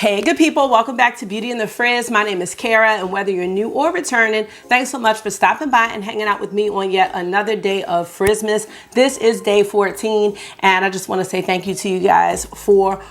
Hey good people, welcome back to Beauty and the Frizz. My name is Kara, and whether you're new or returning, thanks so much for stopping by and hanging out with me on yet another day of Frizzmas. This is day 14, and I just want to say thank you to you guys for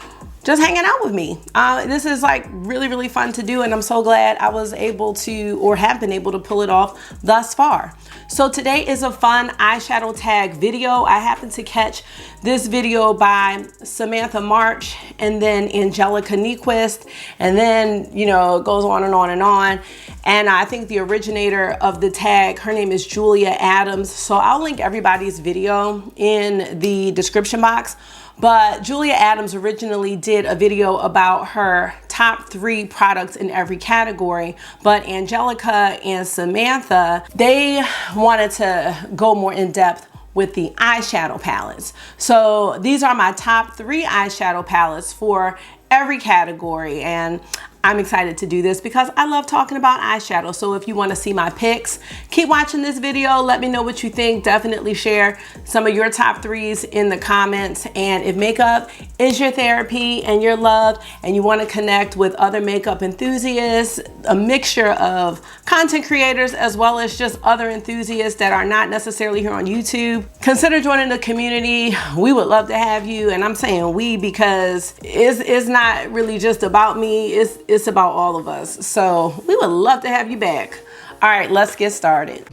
just hanging out with me. This is like really fun to do, and I'm so glad I was able to, or have been able to, pull it off thus far. So today is a fun eyeshadow tag video. I happened to catch this video by Samantha March and then Angelica Nyqvist, and then, you know, it goes on and on and on. And I think the originator of the tag, her name is Julia Adams. So I'll link everybody's video in the description box. But Julia Adams originally did a video about her top 3 products in every category, but Angelica and Samantha, they wanted to go more in depth with the eyeshadow palettes. So these are my top 3 eyeshadow palettes for every category, and I'm excited to do this because I love talking about eyeshadow. So if you want to see my picks, keep watching this video. Let me know what you think. Definitely share some of your top 3s in the comments. And if makeup is your therapy and your love, and you want to connect with other makeup enthusiasts, a mixture of content creators as well as just other enthusiasts that are not necessarily here on YouTube, consider joining the community. We would love to have you. And I'm saying we because it's not really just about me. It's about all of us. So we would love to have you back. All right, let's get started.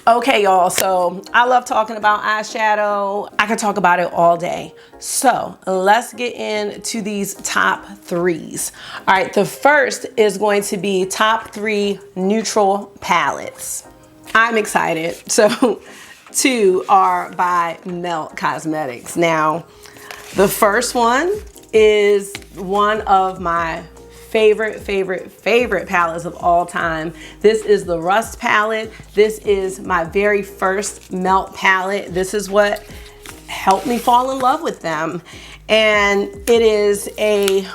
Okay, y'all, so I love talking about eyeshadow. I could talk about it all day. So let's get into these top 3s. All right, the first is going to be top 3 neutral palettes. I'm excited. So 2 are by Melt Cosmetics. Now, the first one is one of my favorite palettes of all time. This is the Rust palette. This is my very first Melt palette. This is what helped me fall in love with them. And it is a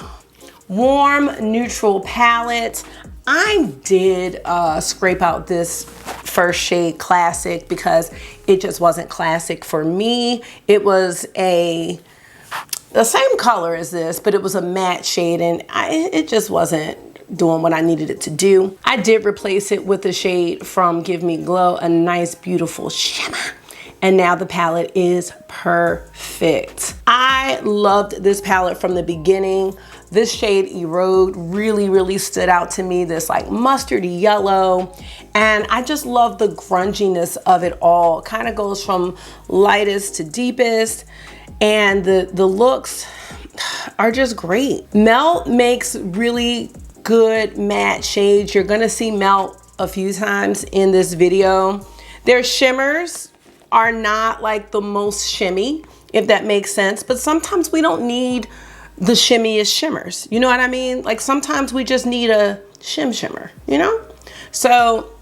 warm neutral palette. I did scrape out this first shade Classic because it just wasn't classic for me. It was the same color as this, but it was a matte shade, and it just wasn't doing what I needed it to do. I did replace it with a shade from Give Me Glow, a nice beautiful shimmer. And now the palette is perfect. I loved this palette from the beginning. This shade Erode really stood out to me, this like mustardy yellow. And I just love the grunginess of it all. Kind of goes from lightest to deepest. And the looks are just great. Melt makes really good matte shades. You're gonna see Melt a few times in this video. Their shimmers are not like the most shimmy, if that makes sense, but sometimes we don't need the shimmiest shimmers. You know what I mean? Like sometimes we just need a shimmer, you know? So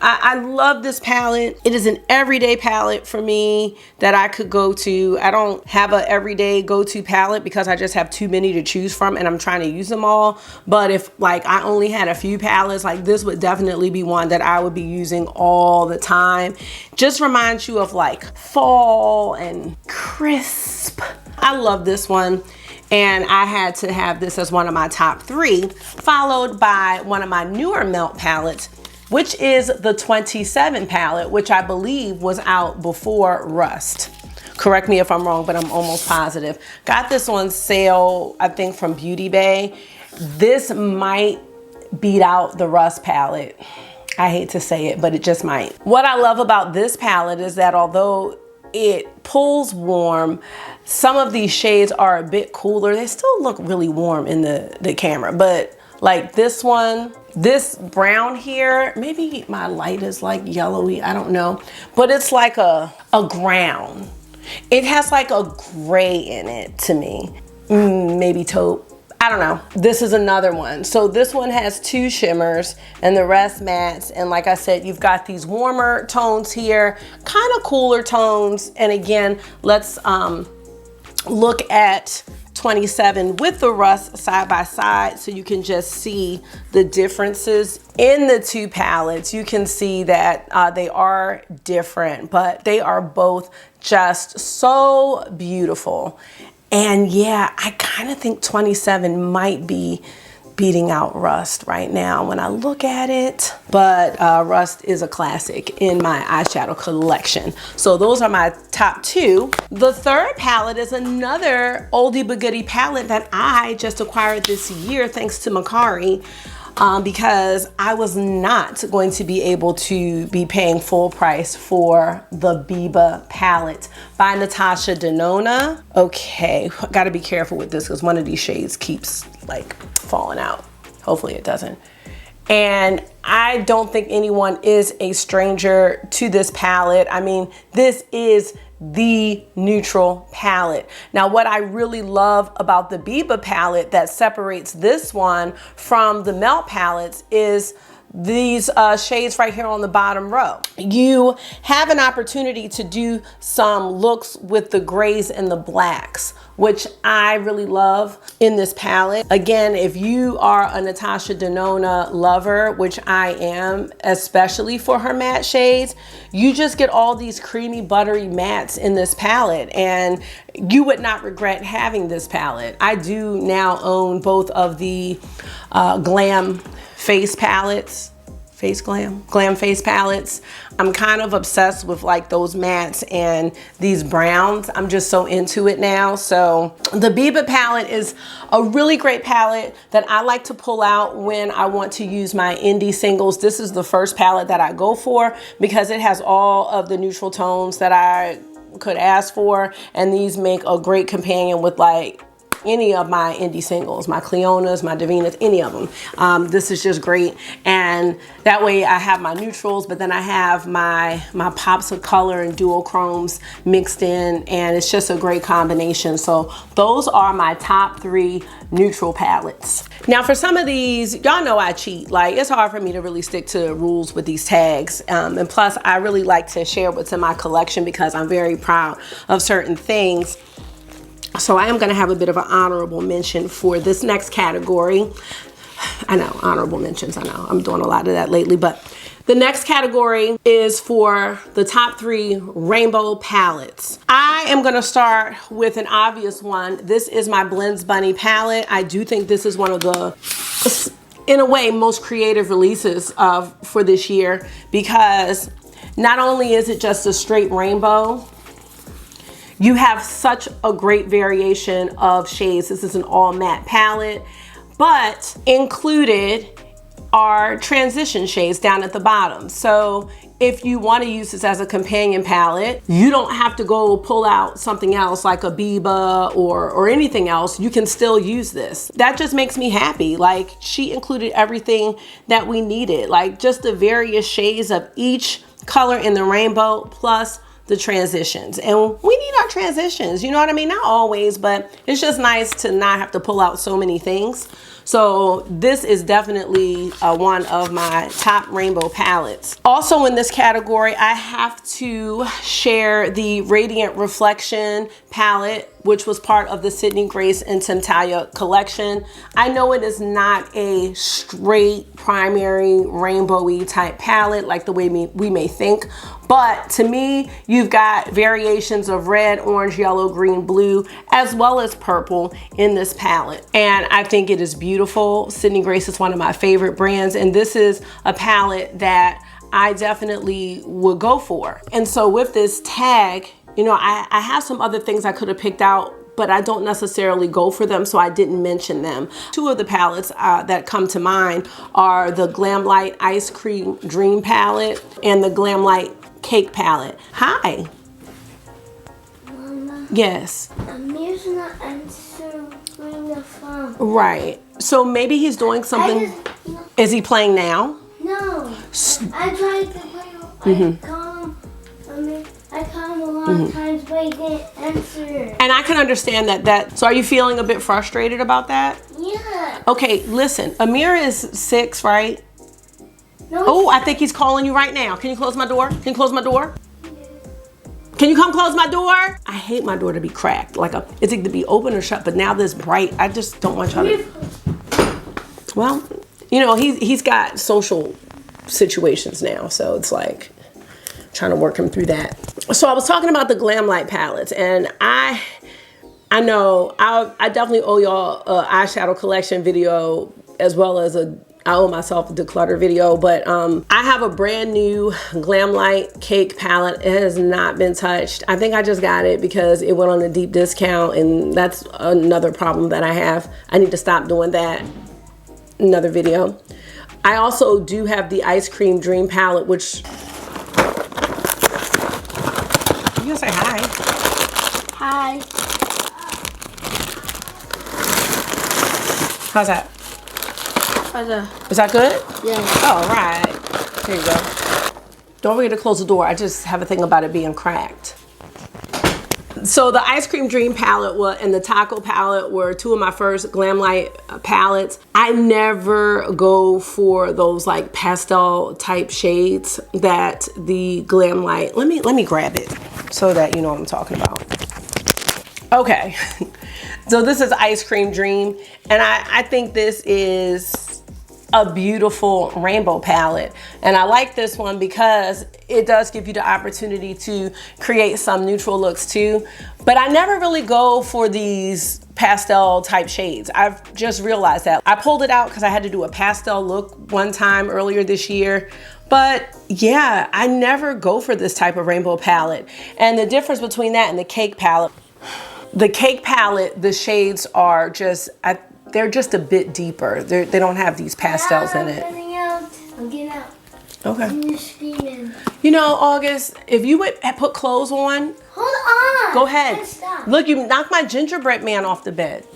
I love this palette. It is an everyday palette for me that I could go to. I don't have an everyday go-to palette because I just have too many to choose from and I'm trying to use them all. But if like I only had a few palettes, like this would definitely be one that I would be using all the time. Just reminds you of like fall and crisp. I love this one. And I had to have this as one of my top 3, followed by one of my newer Melt palettes, which is the 27 palette, which I believe was out before Rust. Correct me if I'm wrong, but I'm almost positive. Got this on sale, I think from Beauty Bay. This might beat out the Rust palette. I hate to say it, but it just might. What I love about this palette is that although it pulls warm, some of these shades are a bit cooler. They still look really warm in the camera, but like this one, this brown here, maybe my light is like yellowy, I don't know, but it's like a ground. It has like a gray in it to me, maybe taupe. I don't know. This is another one. So this one has 2 shimmers and the rest mattes. And like I said, you've got these warmer tones here, kind of cooler tones. And again, let's look at 27 with the rust side by side, so you can just see the differences in the two palettes. You can see that they are different, but they are both just so beautiful. And yeah, I kind of think 27 might be beating out Rust right now when I look at it, but Rust is a classic in my eyeshadow collection. So those are my top two. The third palette is another oldie but goodie palette that I just acquired this year thanks to Macari. Because I was not going to be able to be paying full price for the Biba palette by Natasha Denona. Okay, gotta be careful with this because one of these shades keeps like falling out. Hopefully it doesn't. And I don't think anyone is a stranger to this palette. I mean, this is the neutral palette. Now, what I really love about the Biba palette that separates this one from the Melt palettes is these shades right here on the bottom row. You have an opportunity to do some looks with the grays and the blacks, which I really love in this palette. Again, if you are a Natasha Denona lover, which I am, especially for her matte shades, you just get all these creamy, buttery mattes in this palette, and you would not regret having this palette. I do now own both of the Glam face palettes, Glam face palettes. I'm kind of obsessed with like those mattes and these browns. I'm just so into it now. So the Biba palette is a really great palette that I like to pull out when I want to use my indie singles. This is the first palette that I go for because it has all of the neutral tones that I could ask for, and these make a great companion with like any of my indie singles, my Cleonas, my Divinas, any of them. This is just great. And that way I have my neutrals, but then I have my pops of color and duochromes mixed in, and it's just a great combination. So those are my top three neutral palettes. Now for some of these, y'all know I cheat. Like, it's hard for me to really stick to rules with these tags. And plus I really like to share what's in my collection because I'm very proud of certain things. So I am going to have a bit of an honorable mention for this next category. I know, honorable mentions, I know. I'm doing a lot of that lately, but the next category is for the top three rainbow palettes. I am going to start with an obvious one. This is my Blends Bunny palette. I do think this is one of the, in a way, most creative releases for this year, because not only is it just a straight rainbow, you have such a great variation of shades. This is an all matte palette, but included are transition shades down at the bottom. So if you want to use this as a companion palette, you don't have to go pull out something else like a Biba or anything else. You can still use this. That just makes me happy. Like, she included everything that we needed, like just the various shades of each color in the rainbow, plus the transitions. And we need our transitions, you know what I mean? Not always, but it's just nice to not have to pull out so many things. So this is definitely one of my top rainbow palettes. Also in this category, I have to share the Radiant Reflection palette, which was part of the Sydney Grace and Talia collection. I know it is not a straight primary rainbowy type palette like the way we may think, but to me, you've got variations of red, orange, yellow, green, blue, as well as purple in this palette. And I think it is beautiful. Sydney Grace is one of my favorite brands, and this is a palette that I definitely would go for. And so with this tag, you know, I have some other things I could have picked out, but I don't necessarily go for them, so I didn't mention them. Two of the palettes that come to mind are the Glamlite Ice Cream Dream palette and the Glamlite Cake palette. Hi. Mama. Yes. Amir's not answering the phone. Right. So maybe he's doing something. Is he playing now? No. I tried to play. I call him a lot of times, but he didn't answer. And I can understand that. So are you feeling a bit frustrated about that? Yeah. Okay, listen. Amir is 6, right? No. Oh, I think he's calling you right now. Can you close my door? Can you close my door? Can you come close my door? I hate my door to be cracked. Like it's either to be open or shut, but now this bright, I just don't want y'all to. Well, you know, he's got social situations now, so it's like trying to work him through that. So I was talking about the Glam Light palettes, and I know I definitely owe y'all a eyeshadow collection video, as well as I owe myself a declutter video, but I have a brand new Glam Light Cake palette. It has not been touched. I think I just got it because it went on a deep discount, and that's another problem that I have. I need to stop doing that. Another video. I also do have the Ice Cream Dream palette, which, you gonna say hi? Hi. How's that? Okay. Is that good? Yeah. Oh, all right. Here you go. Don't forget to close the door. I just have a thing about it being cracked. So the Ice Cream Dream palette and the Taco palette were two of my first Glam Light palettes. I never go for those like pastel type shades that the Glam Light, let me grab it so that you know what I'm talking about. Okay, so this is Ice Cream Dream, and I think this is a beautiful rainbow palette, and I like this one because it does give you the opportunity to create some neutral looks too, but I never really go for these pastel type shades. I've just realized that. I pulled it out because I had to do a pastel look one time earlier this year, but yeah, I never go for this type of rainbow palette. And the difference between that and the Cake palette, the Cake palette, the shades are just, they're just a bit deeper. They don't have these pastels in it. I'm getting out. Okay. I'm just screaming. You know, August, if you would put clothes on, hold on. go ahead. Stop. Look, you knocked my gingerbread man off the bed.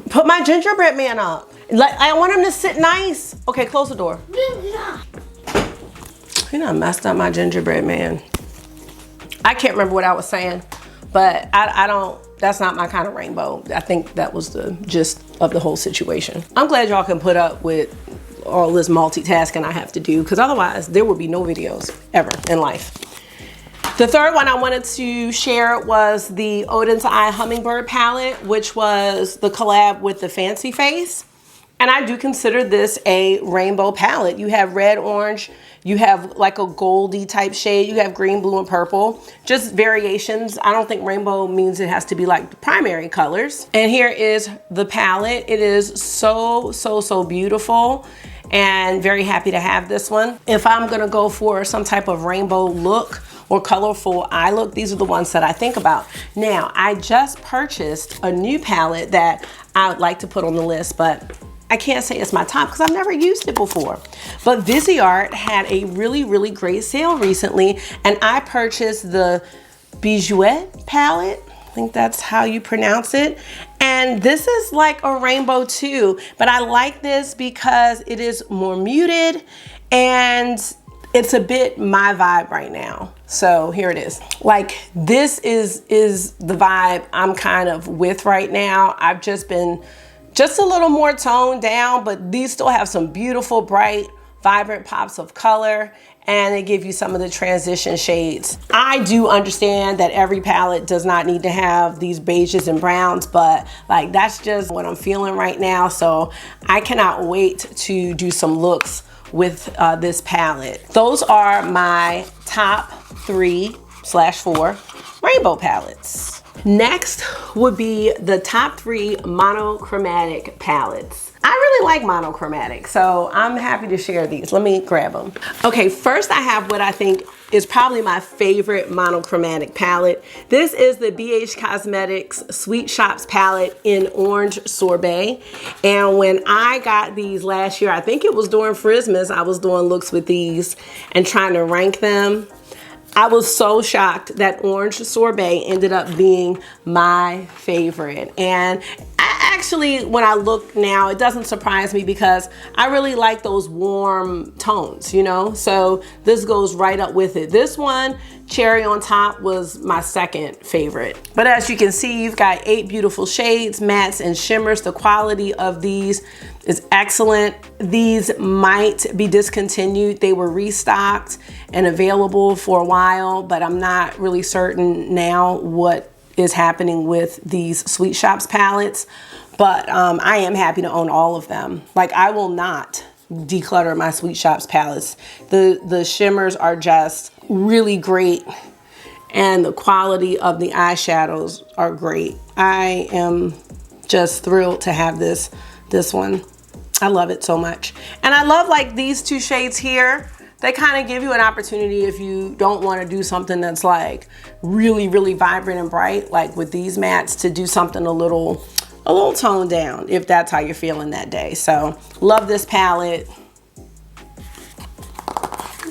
Put my gingerbread man up. Like, I want him to sit nice. Okay, close the door. You done messed up my gingerbread man. I can't remember what I was saying, but I don't, that's not my kind of rainbow. I think that was the gist of the whole situation. I'm glad y'all can put up with all this multitasking I have to do, because otherwise there would be no videos ever in life. The third one I wanted to share was the Odin's Eye Hummingbird palette, which was the collab with the Fancy Face. And I do consider this a rainbow palette. You have red, orange, you have like a goldy type shade, you have green, blue, and purple, just variations. I don't think rainbow means it has to be like the primary colors. And here is the palette. It is so, so, so beautiful, and very happy to have this one. If I'm gonna go for some type of rainbow look or colorful eye look, these are the ones that I think about. Now, I just purchased a new palette that I would like to put on the list, but I can't say it's my top because I've never used it before. But Viseart had a really, really great sale recently, and I purchased the Bijouette palette. I think that's how you pronounce it. And this is like a rainbow too, but I like this because it is more muted and it's a bit my vibe right now. So here it is. Like, this is the vibe I'm kind of with right now. I've just been just a little more toned down, but these still have some beautiful, bright, vibrant pops of color, and they give you some of the transition shades. I do understand that every palette does not need to have these beiges and browns, but like, that's just what I'm feeling right now. So I cannot wait to do some looks with this palette. Those are my top 3/4 rainbow palettes. Next would be the top 3 monochromatic palettes. I really like monochromatic, so I'm happy to share these. Let me grab them. Okay, first I have what I think is probably my favorite monochromatic palette. This is the BH Cosmetics Sweet Shops palette in Orange Sorbet. And when I got these last year, I think it was during Frizzmas, I was doing looks with these and trying to rank them. I was so shocked that Orange Sorbet ended up being my favorite. And I actually, when I look now, it doesn't surprise me because I really like those warm tones, you know? So this goes right up with it. This one, Cherry on Top, was my second favorite. But as you can see, you've got 8 beautiful shades, mattes and shimmers. The quality of these is excellent. These might be discontinued. They were restocked and available for a while, but I'm not really certain now what is happening with these Sweet Shops palettes. But I am happy to own all of them. Like, I will not declutter my Sweet Shops palettes. The shimmers are just really great, and the quality of the eyeshadows are great. I am just thrilled to have this one. I love it so much. And I love, like, these 2 shades here. They kind of give you an opportunity if you don't want to do something that's like really, really vibrant and bright, like with these mattes, to do something a little toned down if that's how you're feeling that day. So love this palette.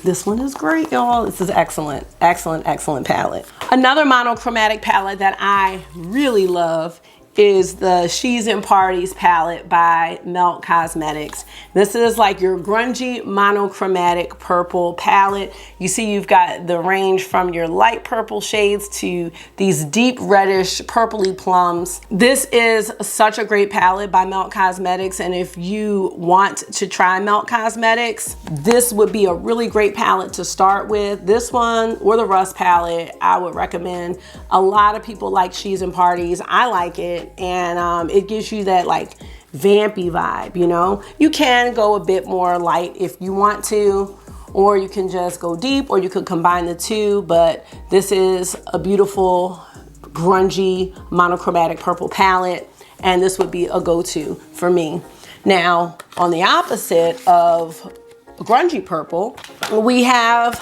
This one is great, y'all. This is excellent, excellent, excellent palette. Another monochromatic palette that I really love is the She's in Parties palette by Melt Cosmetics. This is like your grungy monochromatic purple palette. You see you've got the range from your light purple shades to these deep reddish purpley plums. This is such a great palette by Melt Cosmetics, and if you want to try Melt Cosmetics, this would be a really great palette to start with. This one or the Rust palette, I would recommend. A lot of people like She's in Parties. I like it. And it gives you that like vampy vibe, you know? You can go a bit more light if you want to, or you can just go deep, or you could combine the two, but this is a beautiful, grungy, monochromatic purple palette, and this would be a go-to for me. Now, on the opposite of grungy purple, we have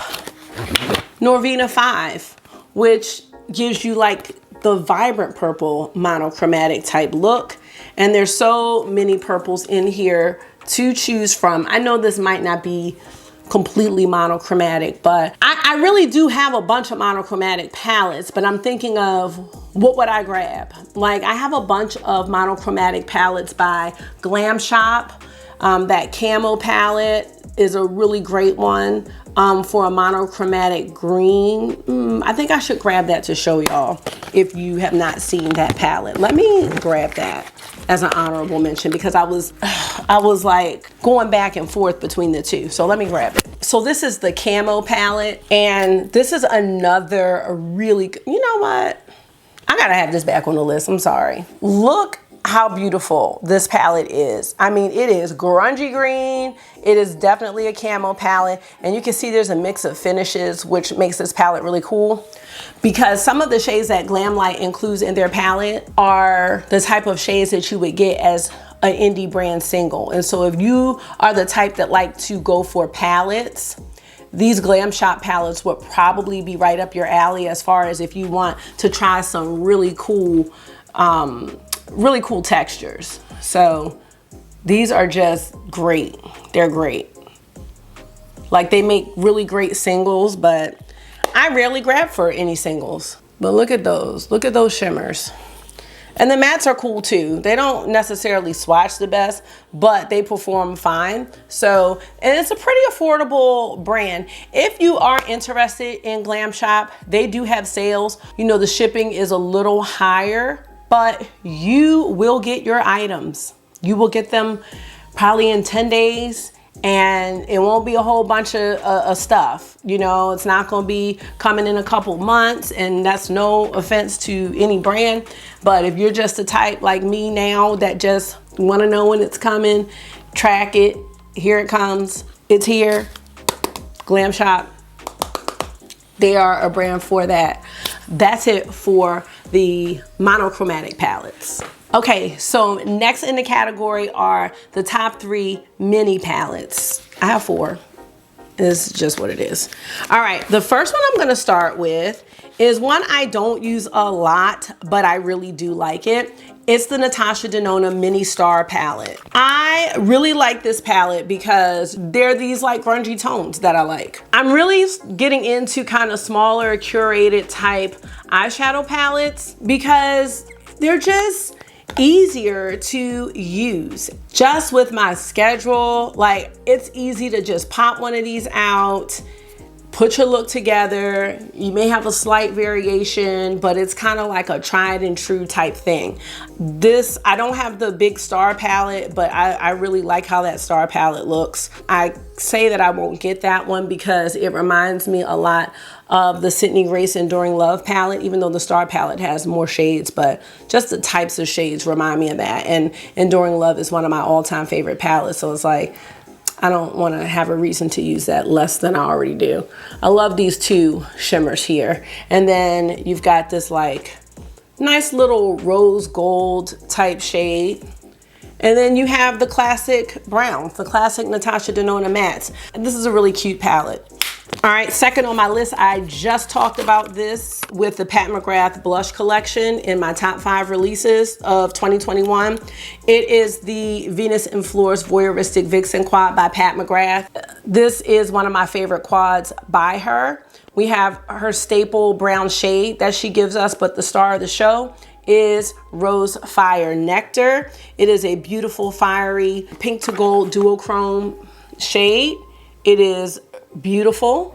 Norvina 5, which gives you like the vibrant purple monochromatic type look. And there's so many purples in here to choose from. I know this might not be completely monochromatic, but I really do have a bunch of monochromatic palettes, but I'm thinking of what would I grab? Like, I have a bunch of monochromatic palettes by Glam Shop. That Camo Palette is a really great one for a monochromatic green. I think I should grab that to show y'all if you have not seen that palette. Let me grab that as an honorable mention because I was like going back and forth between the two. So let me grab it. So this is the Camo Palette, and this is another really, you know what? I gotta have this back on the list, I'm sorry. Look how beautiful this palette is. I mean, it is grungy green. It is definitely a camo palette, and you can see there's a mix of finishes, which makes this palette really cool because some of the shades that Glamlight includes in their palette are the type of shades that you would get as an indie brand single. And so if you are the type that like to go for palettes, these Glam Shop palettes would probably be right up your alley as far as if you want to try some really cool textures. So these are just great. They're great. Like, they make really great singles, but I rarely grab for any singles. But look at those. Look at those shimmers. And the mattes are cool too. They don't necessarily swatch the best, but they perform fine. So, and it's a pretty affordable brand. If you are interested in Glam Shop, they do have sales. You know, the shipping is a little higher, but you will get your items. You will get them probably in 10 days. And it won't be a whole bunch of stuff. You know, it's not going to be coming in a couple months, and that's no offense to any brand. But if you're just a type like me now that just want to know when it's coming, track it. Here it comes. It's here. Glam Shop. They are a brand for that. That's it for the monochromatic palettes. Okay, so next in the category are the top 3 mini palettes. I have 4. It's just what it is. All right, the first one I'm gonna start with is one I don't use a lot, but I really do like it. It's the Natasha Denona Mini Star palette. I really like this palette because they're these like grungy tones that I like. I'm really getting into kind of smaller curated type eyeshadow palettes because they're just easier to use. Just with my schedule, like it's easy to just pop one of these out, put your look together. You may have a slight variation, but it's kind of like a tried and true type thing. This, I don't have the big star palette, but I really like how that star palette looks. I say that I won't get that one because it reminds me a lot of the Sydney Grace Enduring Love palette, even though the star palette has more shades, but just the types of shades remind me of that. And Enduring Love is one of my all-time favorite palettes, so it's like, I don't want to have a reason to use that less than I already do. I love these two shimmers here. And then you've got this like nice little rose gold type shade. And then you have the classic browns, the classic Natasha Denona mattes. And this is a really cute palette. All right, second on my list, I just talked about this with the Pat McGrath blush collection in my top 5 releases of 2021. It is the Venus in Floors Voyeuristic Vixen Quad by Pat McGrath. This is one of my favorite quads by her. We have her staple brown shade that she gives us, but the star of the show is Rose Fire Nectar. It is a beautiful, fiery pink to gold duochrome shade. It is beautiful.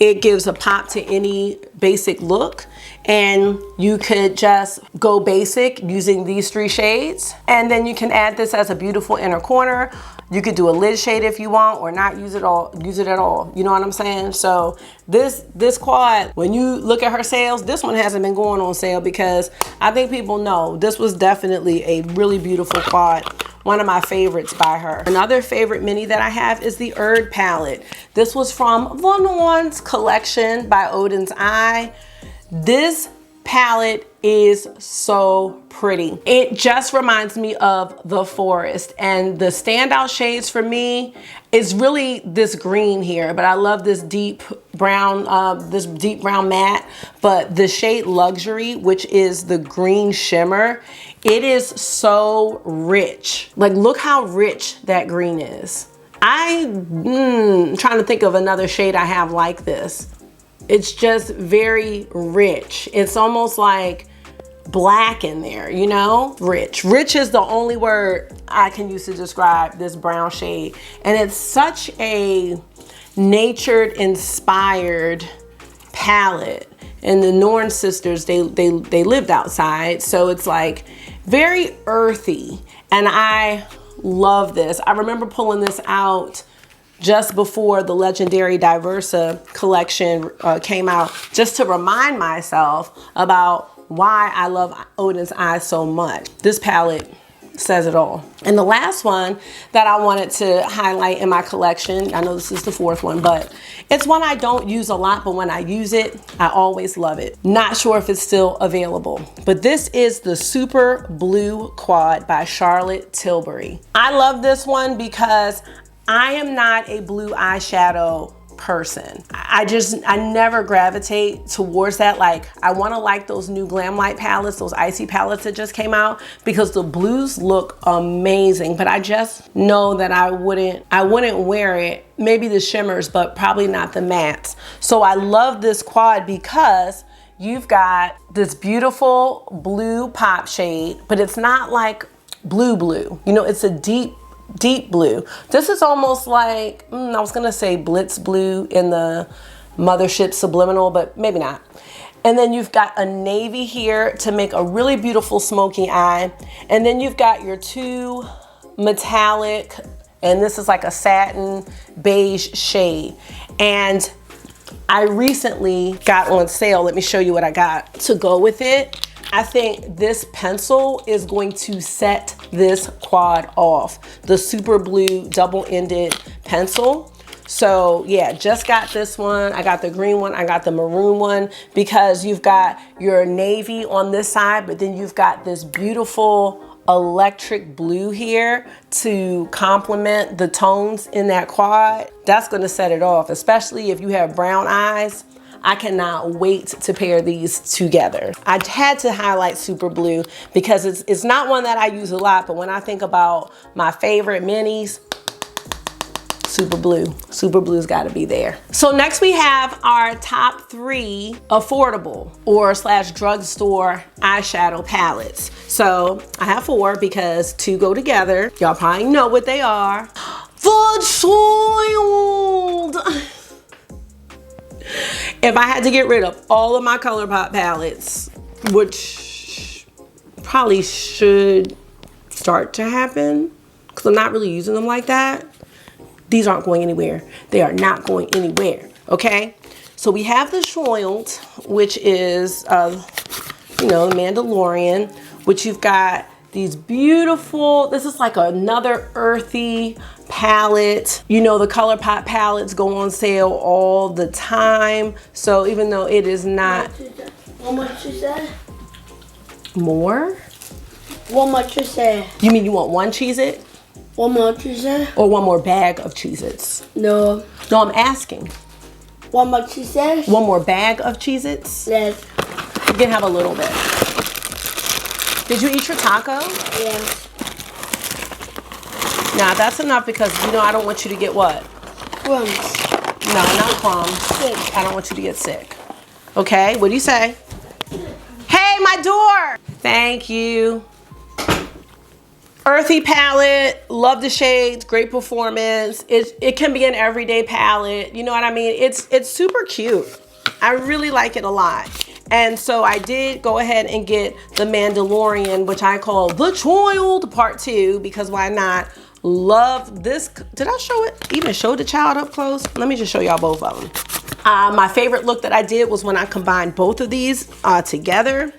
It gives a pop to any basic look, and you could just go basic using these 3 shades, and then you can add this as a beautiful inner corner. You could do a lid shade if you want, or not use it at all. You know what I'm saying? So this quad, when you look at her sales, this one hasn't been going on sale because I think people know this was definitely a really beautiful quad. One of my favorites by her. Another favorite mini that I have is the Earthy Palette. This was from Von collection by Odin's Eye. This palette is so pretty. It just reminds me of the forest, and the standout shades for me is really this green here, but I love this deep brown matte. But the shade Luxury, which is the green shimmer, it is so rich. Like, look how rich that green is. I'm trying to think of another shade I have like this. It's just very rich. It's almost like black in there, you know? Rich. Rich is the only word I can use to describe this brown shade. And it's such a natured inspired palette. And the Norn sisters, they lived outside. So it's like very earthy. And I love this. I remember pulling this out just before the legendary Diversa collection came out, just to remind myself about why I love Odin's Eye so much. This palette says it all. And the last one that I wanted to highlight in my collection, I know this is the 4th one, but it's one I don't use a lot, but when I use it, I always love it. Not sure if it's still available, but this is the Super Blue Quad by Charlotte Tilbury. I love this one because I am not a blue eyeshadow person. I never gravitate towards that. Like, I want to like those new Glam Light palettes, those icy palettes that just came out, because the blues look amazing, but I just know that I wouldn't wear it. Maybe the shimmers, but probably not the mattes. So I love this quad because you've got this beautiful blue pop shade, but it's not like blue, you know, it's a deep blue. This is almost like, I was gonna say Blitz blue in the Mothership Subliminal, but maybe not. And then you've got a navy here to make a really beautiful smoky eye. And then you've got your 2 metallic, and this is like a satin beige shade. And I recently got on sale, let me show you what I got to go with it. I think this pencil is going to set this quad off. The Super Blue double-ended pencil. So yeah, just got this one. I got the green one, I got the maroon one, because you've got your navy on this side, but then you've got this beautiful electric blue here to complement the tones in that quad. That's gonna set it off, especially if you have brown eyes. I cannot wait to pair these together. I had to highlight Super Blue because it's not one that I use a lot, but when I think about my favorite minis, Super blue. Super blue's gotta be there. So next we have our top 3 affordable or / drugstore eyeshadow palettes. So I have 4 because 2 go together. Y'all probably know what they are. The Soiled. If I had to get rid of all of my ColourPop palettes, which probably should start to happen because I'm not really using them like that, these aren't going anywhere. They are not going anywhere, okay? So we have the Soiled, which is, you know, Mandalorian, which you've got these beautiful, this is like another earthy palette. You know, the ColourPop palettes go on sale all the time. So even though it is not... How much you say? More? How much you say? You mean you want one Cheez-It? How much you say? Or one more bag of Cheez-Its? No. No, I'm asking. How much you say? One more bag of Cheez-Its? Yes. You can have a little bit. Did you eat your taco? Yes. Nah, that's enough because, you know, I don't want you to get what? Crumbs. No, not crumbs. Sick. I don't want you to get sick. Okay, what do you say? Hey, my door! Thank you. Earthy palette, love the shades, great performance. It can be an everyday palette. You know what I mean? It's super cute. I really like it a lot. And so I did go ahead and get the Mandalorian, which I call the Soiled Part 2, because why not? Love this. Did I show it? Even show the child up close? Let me just show y'all both of them. My favorite look that I did was when I combined both of these together.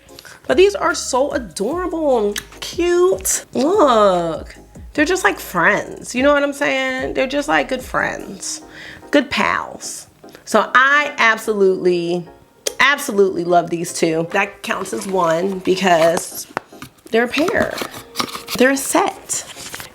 But these are so adorable and cute. Look, they're just like friends. You know what I'm saying? They're just like good friends, good pals. So I absolutely love these 2. That counts as 1 because they're a pair. They're a set.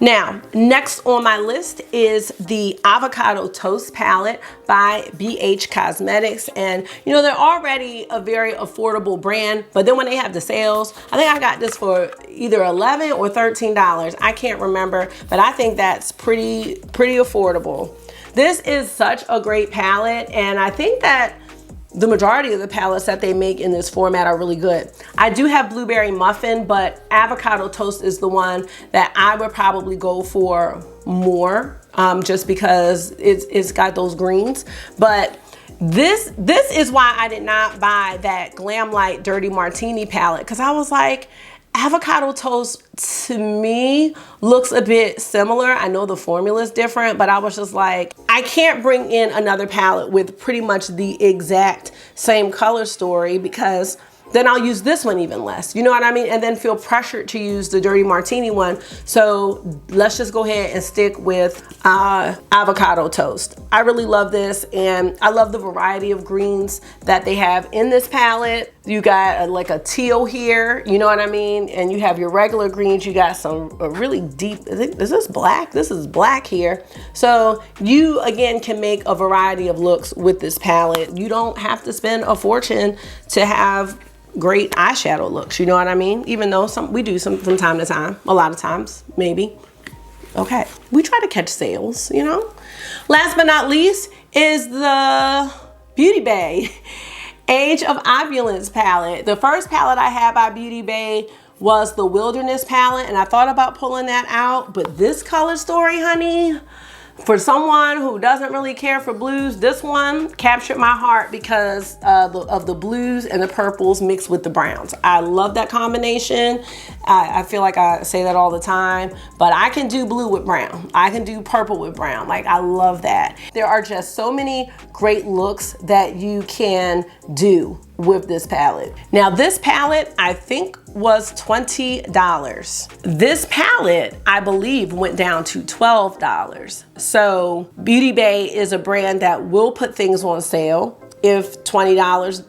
Now, next on my list is the Avocado Toast palette by BH Cosmetics. And you know, they're already a very affordable brand, but then when they have the sales, I think I got this for either $11 or $13. I can't remember, but I think that's pretty affordable. This is such a great palette, and I think that the majority of the palettes that they make in this format are really good. I do have Blueberry Muffin, but Avocado Toast is the one that I would probably go for more, just because it's got those greens. But this is why I did not buy that Glam Light Dirty Martini palette, because I was like, Avocado Toast to me looks a bit similar. I know the formula is different, but I was just like, I can't bring in another palette with pretty much the exact same color story, because then I'll use this one even less. You know what I mean? And then feel pressured to use the Dirty Martini one. So let's just go ahead and stick with Avocado Toast. I really love this, and I love the variety of greens that they have in this palette. You got like a teal here, you know what I mean? And you have your regular greens. You got some really deep, is this black? This is black here. So you, again, can make a variety of looks with this palette. You don't have to spend a fortune to have great eyeshadow looks, you know what I mean? Even though we do some from time to time, a lot of times, maybe. Okay, we try to catch sales, you know? Last but not least is the Beauty Bay Age of Opulence palette. The first palette I had by Beauty Bay was the Wilderness palette, and I thought about pulling that out, but this color story, honey, for someone who doesn't really care for blues, this one captured my heart because of the blues and the purples mixed with the browns. I love that combination. I feel like I say that all the time, but I can do blue with brown. I can do purple with brown. Like, I love that. There are just so many great looks that you can do with this palette. Now, this palette, I think, was $20. This palette, I believe, went down to $12. So Beauty Bay is a brand that will put things on sale if $20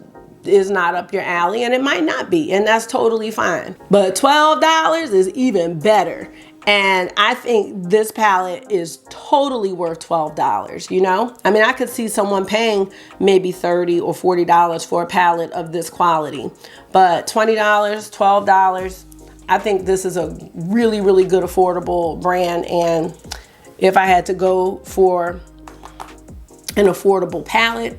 is not up your alley, and it might not be, and that's totally fine. But $12 is even better. And I think this palette is totally worth $12, you know? I mean, I could see someone paying maybe $30 or $40 for a palette of this quality. But $20, $12, I think this is a really, really good affordable brand, and if I had to go for an affordable palette,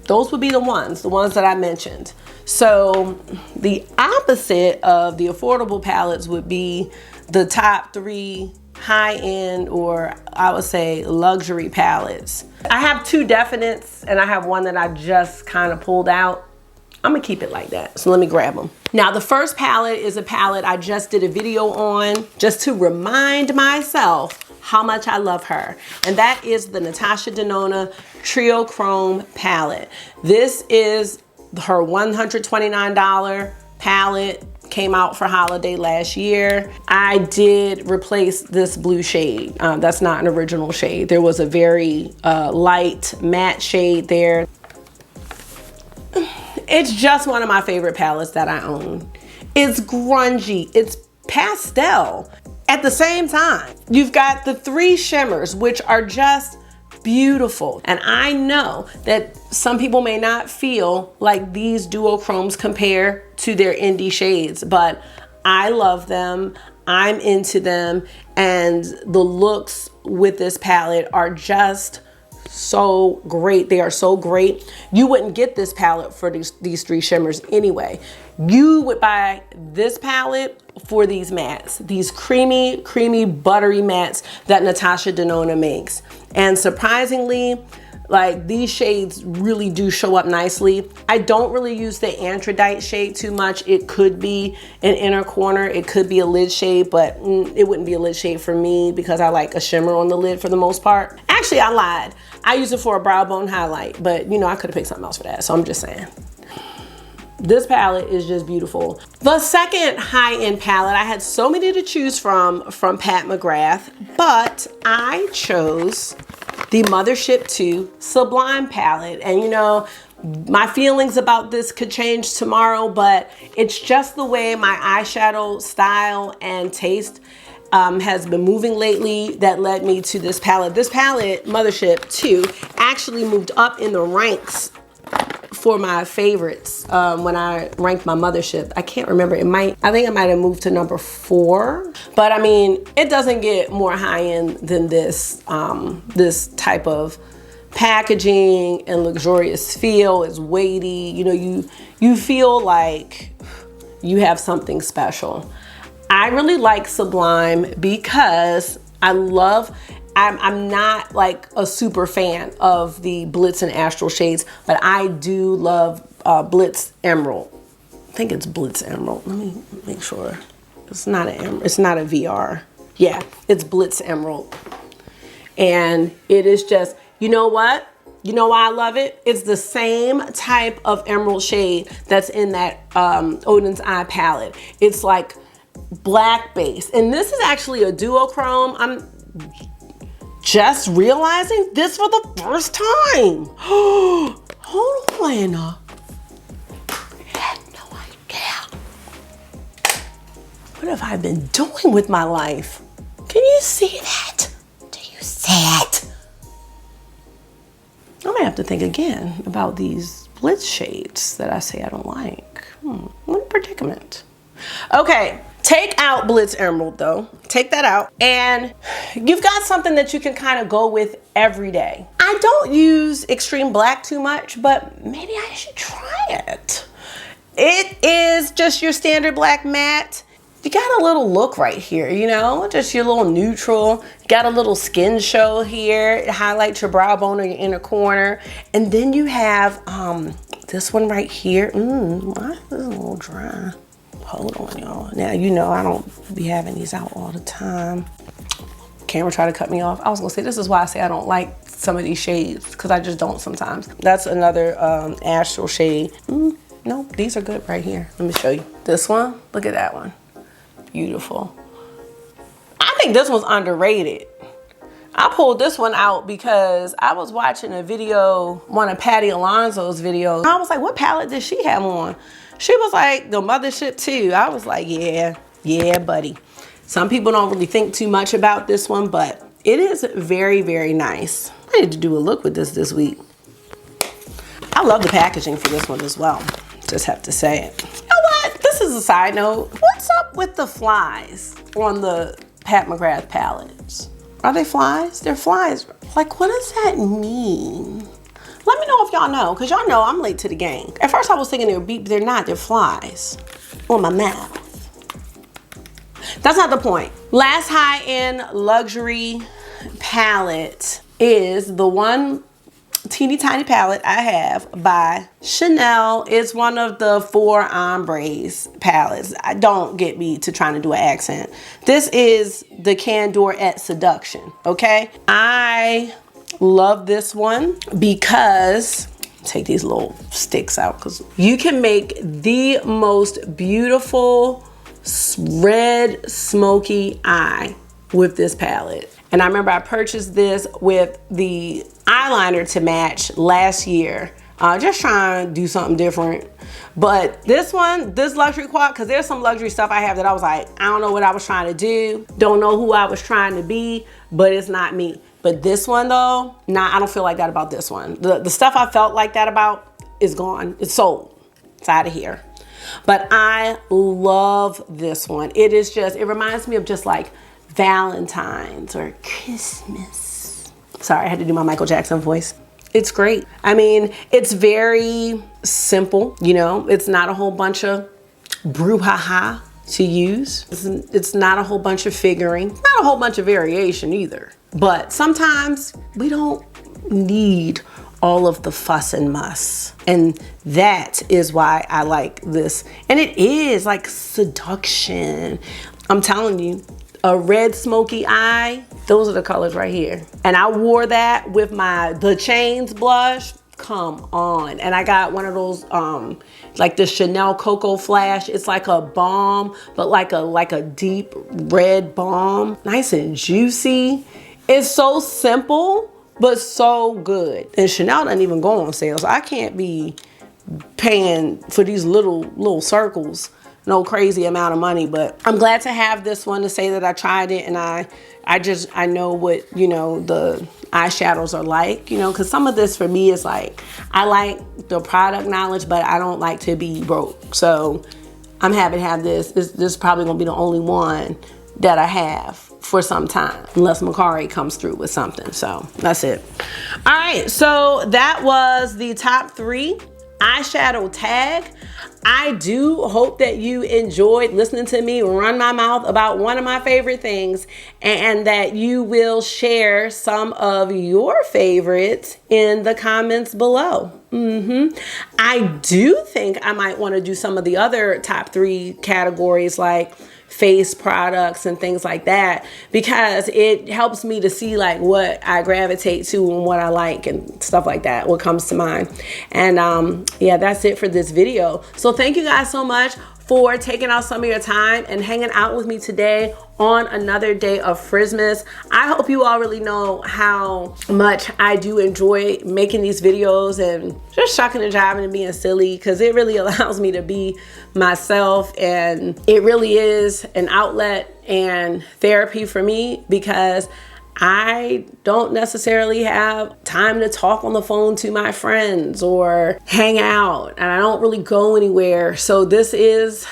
those would be the ones that I mentioned. So the opposite of the affordable palettes would be the top 3 high-end, or I would say luxury palettes. I have 2 definites and I have one that I just kind of pulled out. I'm gonna keep it like that, so let me grab them. Now the first palette is a palette I just did a video on just to remind myself how much I love her, and that is the Natasha Denona Trio Chrome palette. This is her $129 palette, came out for holiday last year. I did replace this blue shade. That's not an original shade. There was a very light matte shade there. It's just one of my favorite palettes that I own. It's grungy, it's pastel. At the same time, you've got the 3 shimmers, which are just beautiful. And I know that some people may not feel like these duochromes compare to their indie shades, but I love them, I'm into them, and the looks with this palette are just so great. They are so great. You wouldn't get this palette for these 3 shimmers anyway. You would buy this palette for these mattes, these creamy, buttery mattes that Natasha Denona makes. And surprisingly, like, these shades really do show up nicely. I don't really use the Anthracite shade too much. It could be an inner corner, it could be a lid shade, but it wouldn't be a lid shade for me because I like a shimmer on the lid for the most part. Actually, I lied. I use it for a brow bone highlight, but you know, I could have picked something else for that, so I'm just saying. This palette is just beautiful. The second high-end palette, I had so many to choose from Pat McGrath, but I chose the Mothership 2 Sublime palette. And you know, my feelings about this could change tomorrow, but it's just the way my eyeshadow style and taste has been moving lately that led me to this palette. This palette, Mothership 2, actually moved up in the ranks for my favorites when I ranked my Mothership. I can't remember, I think it might have moved to number 4, but I mean, it doesn't get more high-end than this, this type of packaging and luxurious feel. Is weighty, you know, you feel like you have something special. I really like Sublime because I'm not like a super fan of the Blitz and Astral shades, but I do love Blitz Emerald. I think it's Blitz Emerald. Let me make sure. It's not it's not a VR. Yeah, it's Blitz Emerald. And it is just, you know what? You know why I love it? It's the same type of emerald shade that's in that Odin's Eye palette. It's like black base. And this is actually a duochrome. I'm just realizing this for the first time. Hold on. I had no idea. What have I been doing with my life? Can you see that? Do you see it? I might have to think again about these Blitz shades that I say I don't like. What a predicament. Okay. Take out Blitz Emerald though, take that out, and you've got something that you can kind of go with every day. I don't use Extreme Black too much, but maybe I should try it. It is just your standard black matte. You got a little look right here, you know, just your little neutral. You got a little skin show here. It highlights your brow bone or your inner corner. And then you have this one right here. Why is this a little dry? Hold on, y'all. Now, you know, I don't be having these out all the time. Camera tried to cut me off. I was gonna say, this is why I say I don't like some of these shades, because I just don't sometimes. That's another astral shade. No, these are good right here. Let me show you. This one, look at that one. Beautiful. I think this one's underrated. I pulled this one out because I was watching a video, one of Patty Alonso's videos. I was like, what palette does she have on? She was like, the Mothership 2. I was like, yeah, buddy. Some people don't really think too much about this one, but it is very, very nice. I need to do a look with this week. I love the packaging for this one as well. Just have to say it. You know what? This is a side note. What's up with the flies on the Pat McGrath palettes? Are they flies? They're flies. Like, what does that mean? Let me know if y'all know, because y'all know I'm late to the game. At first I was thinking they were bees, but they're not. They're flies on my mouth. That's not the point. Last high-end luxury palette is the one teeny tiny palette I have by Chanel. It's one of the 4 ombres palettes. Don't get me to trying to do an accent. This is the Candor et Seduction, okay? I love this one because, take these little sticks out, because you can make the most beautiful red smoky eye with this palette. And I remember I purchased this with the eyeliner to match last year. Just trying to do something different. But this one, this luxury quad, because there's some luxury stuff I have that I was like, I don't know what I was trying to do. Don't know who I was trying to be, but it's not me. But this one though, nah, I don't feel like that about this one. The stuff I felt like that about is gone. It's sold. It's out of here. But I love this one. It is just, it reminds me of just like Valentine's or Christmas. Sorry, I had to do my Michael Jackson voice. It's great. I mean, it's very simple, you know, it's not a whole bunch of brouhaha to use. It's not a whole bunch of figuring, not a whole bunch of variation either. But sometimes we don't need all of the fuss and muss. And that is why I like this. And it is like seduction. I'm telling you, a red smoky eye, those are the colors right here. And I wore that with my The Chains blush. Come on. And I got one of those like the Chanel Cocoa Flash. It's like a balm, but like a deep red balm. Nice and juicy. It's so simple, but so good. And Chanel doesn't even go on sale, so I can't be paying for these little circles no crazy amount of money. But I'm glad to have this one to say that I tried it, and I know what, you know, the eyeshadows are like, you know, because some of this for me is like, I like the product knowledge, but I don't like to be broke. So I'm happy to have this. This is probably gonna be the only one that I have for some time, unless Macari comes through with something. So that's it. All right, so that was the top 3 eyeshadow tag. I do hope that you enjoyed listening to me run my mouth about one of my favorite things, and that you will share some of your favorites in the comments below. I do think I might want to do some of the other top 3 categories, like face products and things like that, because it helps me to see like what I gravitate to and what I like and stuff like that, what comes to mind. And yeah, that's it for this video. So thank you guys so much for taking out some of your time and hanging out with me today on another day of Frizzmas. I hope you all really know how much I do enjoy making these videos and just shucking and jiving and being silly, because it really allows me to be myself, and it really is an outlet and therapy for me, because I don't necessarily have time to talk on the phone to my friends or hang out, and I don't really go anywhere. So this is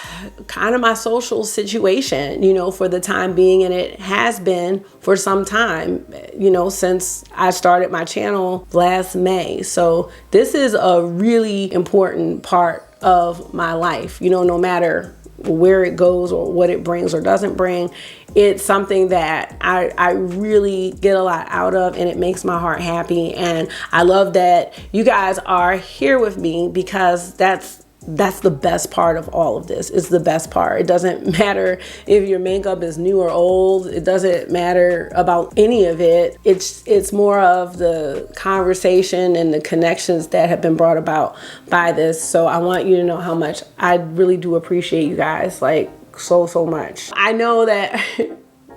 kind of my social situation, you know, for the time being, and it has been for some time, you know, since I started my channel last May. So this is a really important part of my life, you know, no matter where it goes or what it brings or doesn't bring. It's something that I really get a lot out of, and it makes my heart happy. And I love that you guys are here with me, because that's the best part of all of this. It's the best part. It doesn't matter if your makeup is new or old. It doesn't matter about any of it. It's more of the conversation and the connections that have been brought about by this. So I want you to know how much I really do appreciate you guys, like so much. I know that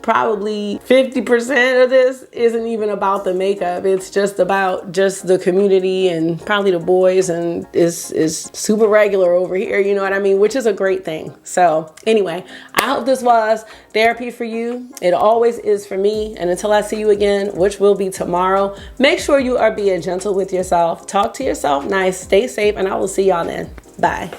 probably 50% of this isn't even about the makeup. It's just about just the community and probably the boys, and is super regular over here, you know what I mean? Which is a great thing. So anyway, I hope this was therapy for you. It always is for me. And until I see you again, which will be tomorrow, make sure you are being gentle with yourself. Talk to yourself nice, stay safe, and I will see y'all then. Bye.